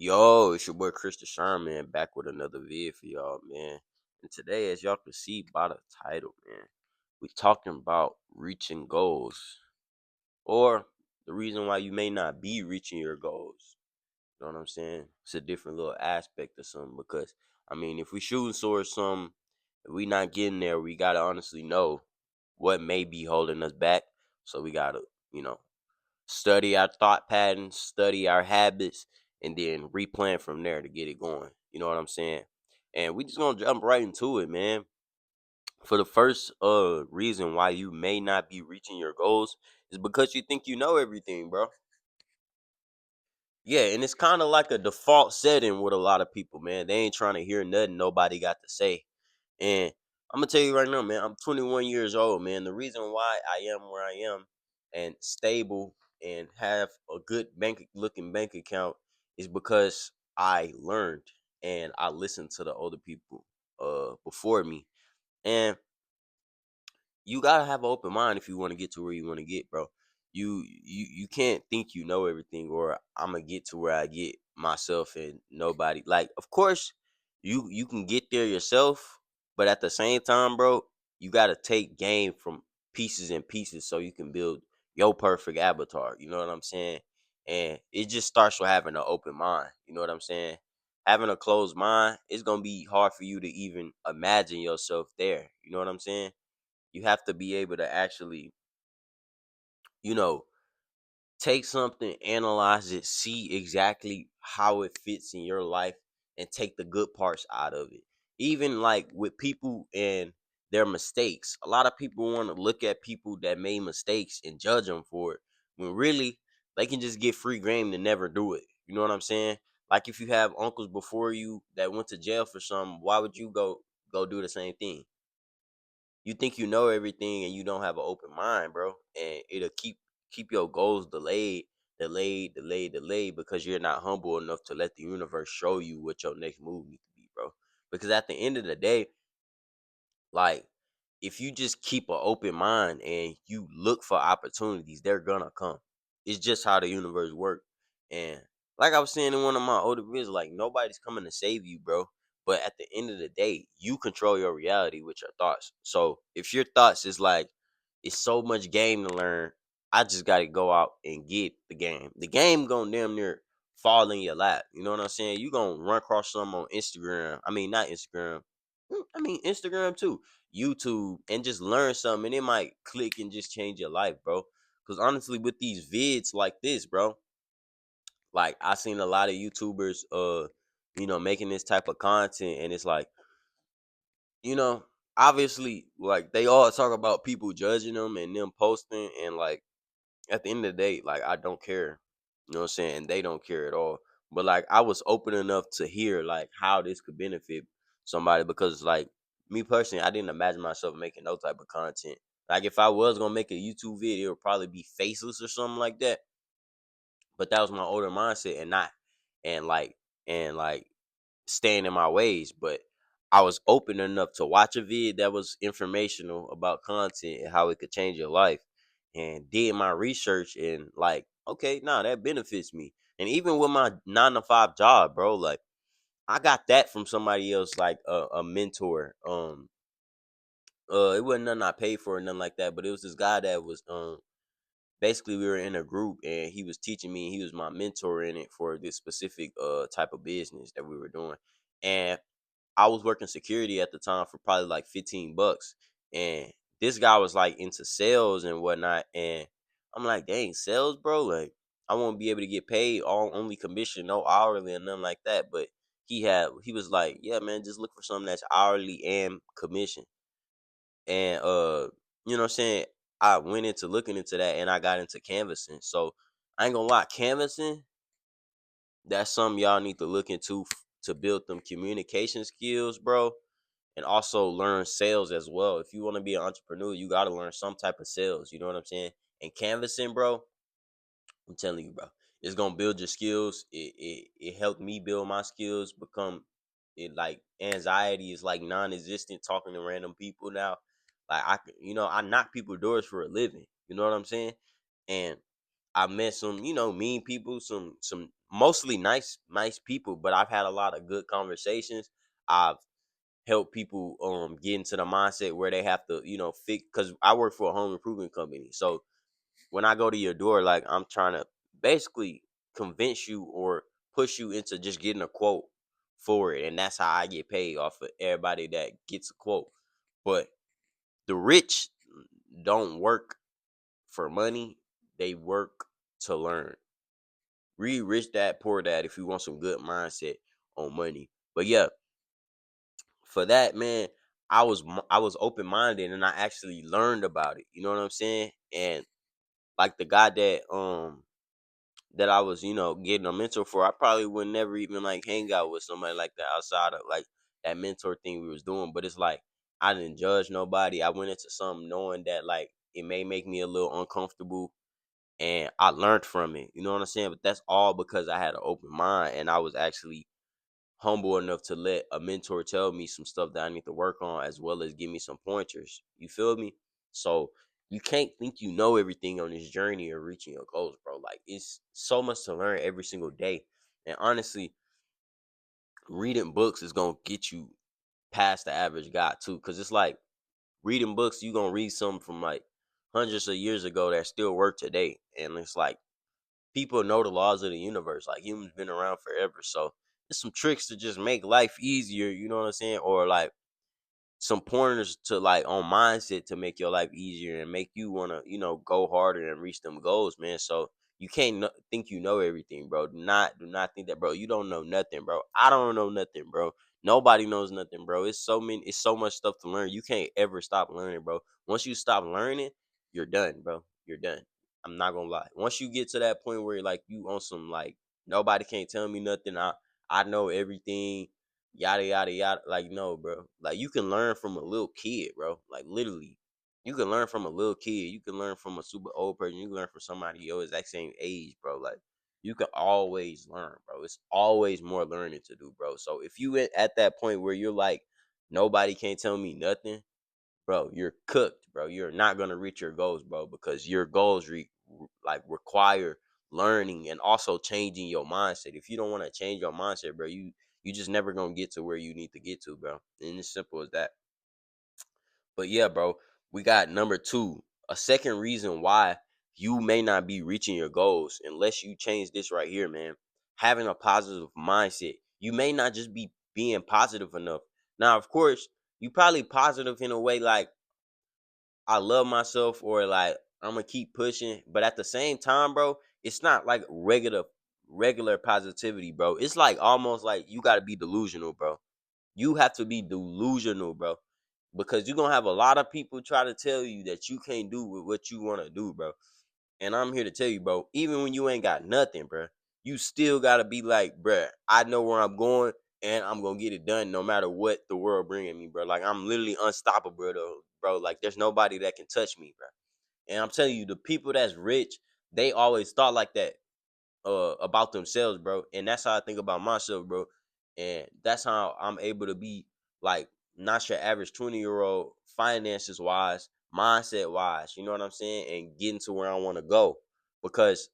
Yo, it's your boy Krista Sherman back with another vid for y'all, man. And today, as y'all can see by the title, man, we talking about reaching goals or the reason why you may not be reaching your goals. You know what I'm saying? It's a different little aspect of something because, I mean, if we shooting towards something, if we not getting there, we got to honestly know what may be holding us back. So we got to, you know, study our thought patterns, study our habits, and then replan from there to get it going. You know what I'm saying? And we just gonna jump right into it, man. For the first reason why you may not be reaching your goals is because you think you know everything, bro. Yeah, and it's kind of like a default setting with a lot of people, man. They ain't trying to hear nothing nobody got to say. And I'm gonna tell you right now, man, I'm 21 years old, man. The reason why I am where I am and stable and have a good bank looking bank account is because I learned and I listened to the older people before me. And you gotta have an open mind if you want to get to where you want to get, bro. You can't think you know everything, or I'm gonna get to where I get myself and nobody. Like, of course, you can get there yourself, but at the same time, bro, you gotta take game from pieces and pieces so you can build your perfect avatar. You know what I'm saying? And it just starts with having an open mind. You know what I'm saying? Having a closed mind, it's gonna be hard for you to even imagine yourself there. You know what I'm saying? You have to be able to actually, you know, take something, analyze it, see exactly how it fits in your life, and take the good parts out of it. Even like with people and their mistakes, a lot of people want to look at people that made mistakes and judge them for it, when really they can just get free game to never do it. You know what I'm saying? Like, if you have uncles before you that went to jail for something, why would you go do the same thing? You think you know everything and you don't have an open mind, bro. And it'll keep your goals delayed because you're not humble enough to let the universe show you what your next move needs to be, bro. Because at the end of the day, like, if you just keep an open mind and you look for opportunities, they're gonna come. It's just how the universe works. And like I was saying in one of my older videos, like, nobody's coming to save you, bro. But at the end of the day, you control your reality with your thoughts. So if your thoughts is like, it's so much game to learn, I just gotta go out and get the game. The game gonna damn near fall in your lap. You know what I'm saying? You gonna run across something on Instagram. I mean, not Instagram. I mean, Instagram too, YouTube, and just learn something, and it might click and just change your life, bro. Because honestly, with these vids like this, bro, like, I seen a lot of YouTubers, making this type of content, and it's like, you know, obviously, like, they all talk about people judging them and them posting, and like, at the end of the day, like, I don't care. You know what I'm saying? And they don't care at all. But like, I was open enough to hear like how this could benefit somebody, because like, me personally, I didn't imagine myself making no type of content. Like, if I was gonna make a YouTube video, it would probably be faceless or something like that. But that was my older mindset, and not and like staying in my ways. But I was open enough to watch a vid that was informational about content and how it could change your life, and did my research, and like, okay, nah, that benefits me. And even with my 9 to 5 job, bro, like, I got that from somebody else, like a mentor. It wasn't nothing I paid for or nothing like that, but it was this guy that was basically, we were in a group and he was teaching me, he was my mentor in it for this specific type of business that we were doing. And I was working security at the time for probably like $15. And this guy was like into sales and whatnot. And I'm like, dang, sales, bro? Like, I won't be able to get paid all only commission, no hourly or nothing like that. But he was like, yeah, man, just look for something that's hourly and commission. And you know what I'm saying? I went into looking into that, and I got into canvassing. So I ain't gonna lie, canvassing, that's something y'all need to look into to build them communication skills, bro. And also learn sales as well. If you want to be an entrepreneur, you gotta learn some type of sales. You know what I'm saying? And canvassing, bro, I'm telling you, bro, it's gonna build your skills. It helped me build my skills. Become it like anxiety is like non-existent talking to random people now. Like, I knock people doors for a living. You know what I'm saying? And I met some, mean people, some mostly nice people, but I've had a lot of good conversations. I've helped people get into the mindset where they have to, fix, because I work for a home improvement company. So when I go to your door, like, I'm trying to basically convince you or push you into just getting a quote for it. And that's how I get paid, off of everybody that gets a quote. But the rich don't work for money, they work to learn. Read Rich Dad Poor Dad if you want some good mindset on money. But yeah, for that, man, I was open minded, and I actually learned about it. You know what I'm saying? And like the guy that I was, getting a mentor for, I probably would never even like hang out with somebody like that outside of like that mentor thing we was doing. But it's like I didn't judge nobody. I went into something knowing that like it may make me a little uncomfortable, and I learned from it. You know what I'm saying? But that's all because I had an open mind, and I was actually humble enough to let a mentor tell me some stuff that I need to work on, as well as give me some pointers. You feel me? So you can't think you know everything on this journey of reaching your goals, bro. Like, it's so much to learn every single day. And honestly, reading books is gonna get you past the average guy too. Cause it's like reading books, you gonna read something from like hundreds of years ago that still work today. And it's like people know the laws of the universe. Like, humans been around forever. So there's some tricks to just make life easier, you know what I'm saying? Or like some pointers to like on mindset to make your life easier and make you want to, go harder and reach them goals, man. So you can't think you know everything, bro. Do not think that, bro. You don't know nothing, bro. I don't know nothing, bro. Nobody knows nothing, bro. It's so much stuff to learn. You can't ever stop learning, bro. Once you stop learning, you're done, bro. You're done. I'm not gonna lie. Once you get to that point where like you on some like nobody can't tell me nothing, I know everything, yada yada yada. Like, no, bro. Like, you can learn from a little kid, bro. Like, literally, you can learn from a little kid. You can learn from a super old person. You can learn from somebody your exact same age, bro. Like, you can always learn, bro. It's always more learning to do, bro. So if you at that point where you're like, nobody can't tell me nothing, bro, you're cooked, bro. You're not gonna reach your goals, bro, because your goals like require learning and also changing your mindset. If you don't want to change your mindset, bro, you just never gonna get to where you need to get to, bro. And it's simple as that. But yeah, bro, we got number two. A second reason why you may not be reaching your goals unless you change this right here, man. Having a positive mindset. You may not just be being positive enough. Now, of course, you probably positive in a way like I love myself, or like I'm gonna keep pushing. But at the same time, bro, it's not like regular positivity, bro. It's like almost like you gotta be delusional, bro. You have to be delusional, bro. Because you're gonna have a lot of people try to tell you that you can't do what you wanna do, bro. And I'm here to tell you, bro, even when you ain't got nothing, bro, you still gotta be like, bro, I know where I'm going, and I'm gonna get it done no matter what the world bringing me, bro. Like, I'm literally unstoppable, though, bro. Like, there's nobody that can touch me, bro. And I'm telling you, the people that's rich, they always thought like that about themselves, bro. And that's how I think about myself, bro. And that's how I'm able to be like not your average 20-year-old finances wise, mindset wise, you know what I'm saying? And getting to where I want to go. Because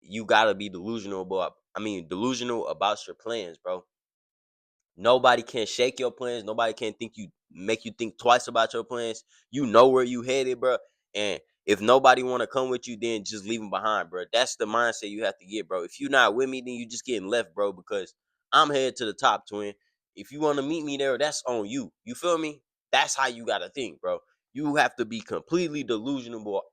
you gotta be delusional about your plans, bro. Nobody can shake your plans. Nobody can make you think twice about your plans. You know where you headed, bro. And if nobody want to come with you, then just leave them behind, bro. That's the mindset you have to get, bro. If you're not with me, then you just getting left, bro. Because I'm headed to the top, twin. If you want to meet me there, that's on you. You feel me? That's how you gotta think, bro. You have to be completely delusional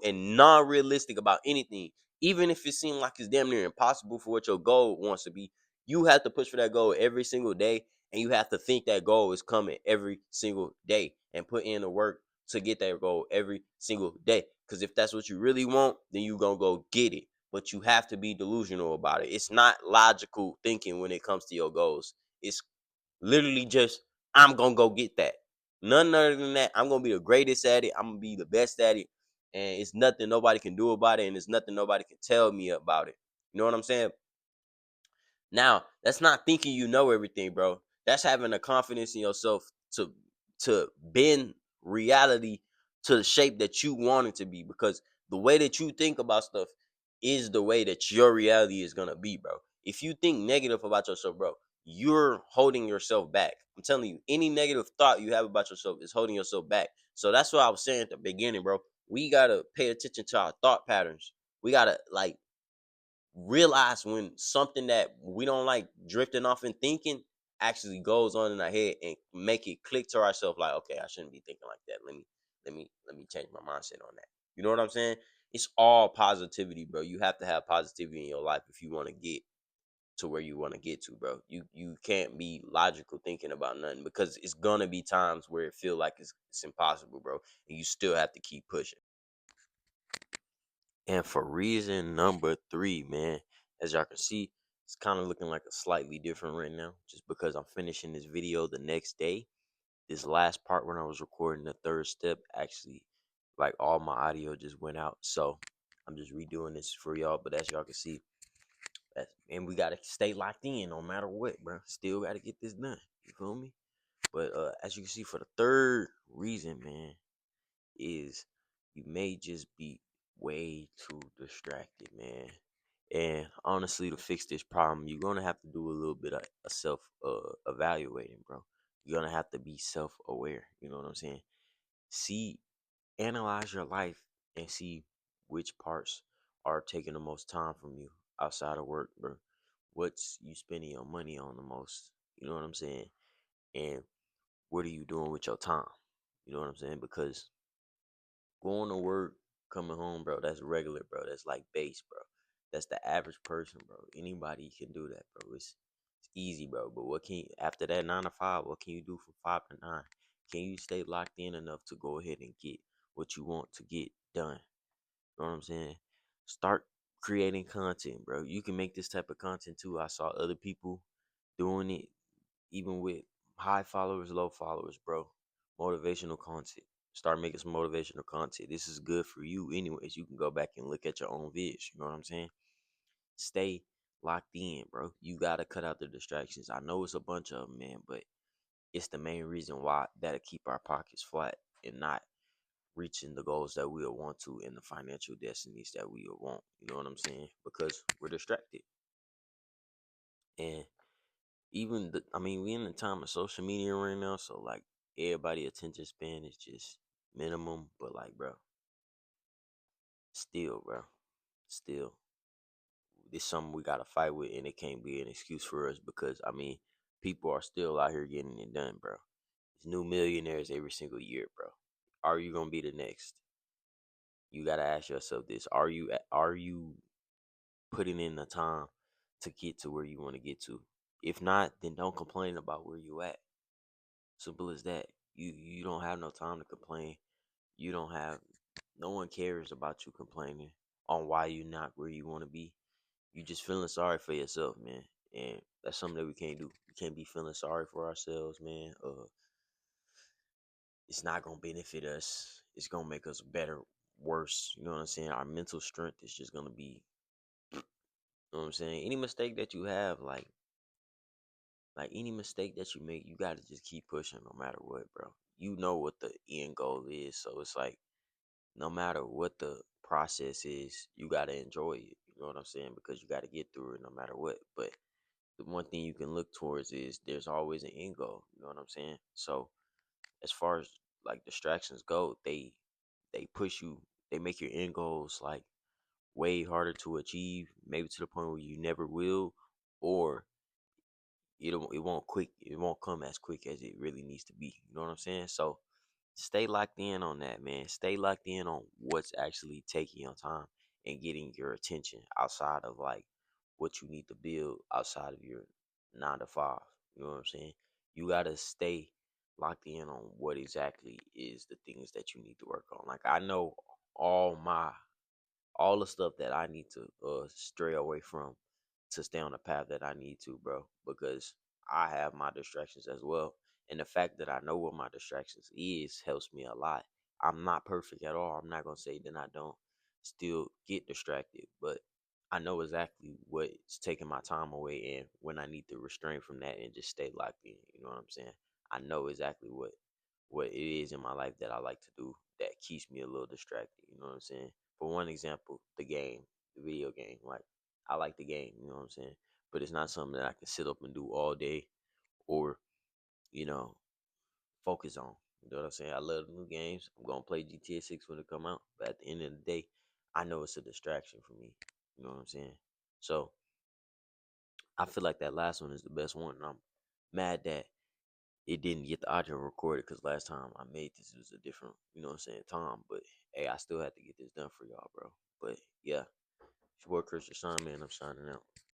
and non-realistic about anything, even if it seems like it's damn near impossible for what your goal wants to be. You have to push for that goal every single day, and you have to think that goal is coming every single day and put in the work to get that goal every single day. Because if that's what you really want, then you going to go get it. But you have to be delusional about it. It's not logical thinking when it comes to your goals. It's literally just, I'm going to go get that. None other than that, I'm going to be the greatest at it. I'm going to be the best at it. And it's nothing nobody can do about it. And it's nothing nobody can tell me about it. You know what I'm saying? Now, that's not thinking you know everything, bro. That's having a confidence in yourself to bend reality to the shape that you want it to be. Because the way that you think about stuff is the way that your reality is gonna be, bro. If you think negative about yourself, bro, you're holding yourself back. I'm telling you, any negative thought you have about yourself is holding yourself back. So that's what I was saying at the beginning, bro. We gotta pay attention to our thought patterns. We gotta like realize when something that we don't like drifting off and thinking actually goes on in our head, and make it click to ourselves like, okay, I shouldn't be thinking like that. Let me change my mindset on that. You know what I'm saying? It's all positivity, bro. You have to have positivity in your life if you want to get to where you want to get to, bro. You can't be logical thinking about nothing, because it's gonna be times where it feel like it's impossible, bro, and you still have to keep pushing. And for reason number three, man, as y'all can see, it's kind of looking like a slightly different right now, just because I'm finishing this video the next day. This last part when I was recording the third step, actually, like all my audio just went out. So I'm just redoing this for y'all. But as y'all can see, and we gotta stay locked in no matter what, bro. Still gotta get this done. You feel me? But as you can see, for the third reason, man, is you may just be way too distracted, man. And honestly, to fix this problem, you're gonna have to do a little bit of a self evaluating, bro. You're gonna have to be self aware. You know what I'm saying? See, analyze your life and see which parts are taking the most time from you outside of work, bro. What's you spending your money on the most? You know what I'm saying? And what are you doing with your time? You know what I'm saying? Because going to work, coming home, bro, that's regular, bro. That's like base, bro. That's the average person, bro. Anybody can do that, bro. It's easy, bro. But what can you, after that 9 to 5, what can you do from 5 to 9? Can you stay locked in enough to go ahead and get what you want to get done? You know what I'm saying? Start creating content, bro. You can make this type of content too. I saw other people doing it, even with high followers, low followers, bro. Motivational content. Start making some motivational content. This is good for you, anyways. You can go back and look at your own vids. You know what I'm saying? Stay locked in, bro. You gotta cut out the distractions. I know it's a bunch of them, man, but it's the main reason why that'll keep our pockets flat and not reaching the goals that we'll want to, and the financial destinies that we'll want. You know what I'm saying? Because we're distracted. And even I mean, we in the time of social media right now, so like everybody attention span is just minimum. But like, bro, still, bro, still, this something we gotta fight with, and it can't be an excuse for us, because I mean, people are still out here getting it done, bro. There's new millionaires every single year, bro. Are you gonna be the next? You gotta ask yourself this: Are you putting in the time to get to where you want to get to? If not, then don't complain about where you at. Simple as that. You don't have no time to complain. You don't have no one cares about you complaining on why you not where you want to be. You just feeling sorry for yourself, man. And that's something that we can't do. We can't be feeling sorry for ourselves, man. It's not gonna benefit us. It's gonna make us better, worse. You know what I'm saying? Our mental strength is just gonna be, you know what I'm saying? Any mistake that you have, like any mistake that you make, you gotta just keep pushing no matter what, bro. You know what the end goal is. So it's like, no matter what the process is, you gotta enjoy it. You know what I'm saying? Because you gotta get through it no matter what. But the one thing you can look towards is there's always an end goal. You know what I'm saying? So as far as like distractions go, they push you, they make your end goals like way harder to achieve, maybe to the point where you never will, or it won't come as quick as it really needs to be. You know what I'm saying? So stay locked in on that, man. Stay locked in on what's actually taking your time and getting your attention outside of like what you need to build outside of your 9 to 5. You know what I'm saying? You gotta stay locked in on what exactly is the things that you need to work on. Like, I know all my all the stuff that I need to stray away from to stay on the path that I need to, bro, because I have my distractions as well. And the fact that I know what my distractions is helps me a lot. I'm not perfect at all. I'm not gonna say that I don't still get distracted, but I know exactly what's taking my time away and when I need to restrain from that and just stay locked in. You know what I'm saying? I know exactly what it is in my life that I like to do that keeps me a little distracted. You know what I'm saying? For one example, the game. the video game. Like I like the game, you know what I'm saying? But it's not something that I can sit up and do all day or, you know, focus on. You know what I'm saying? I love the new games. I'm gonna play GTA 6 when it come out. But at the end of the day, I know it's a distraction for me. You know what I'm saying? So I feel like that last one is the best one. And I'm mad that it didn't get the audio recorded because last time I made this, it was a different, you know what I'm saying, time. But hey, I still had to get this done for y'all, bro. But yeah, it's your boy Chris Rashawn, man. I'm signing out.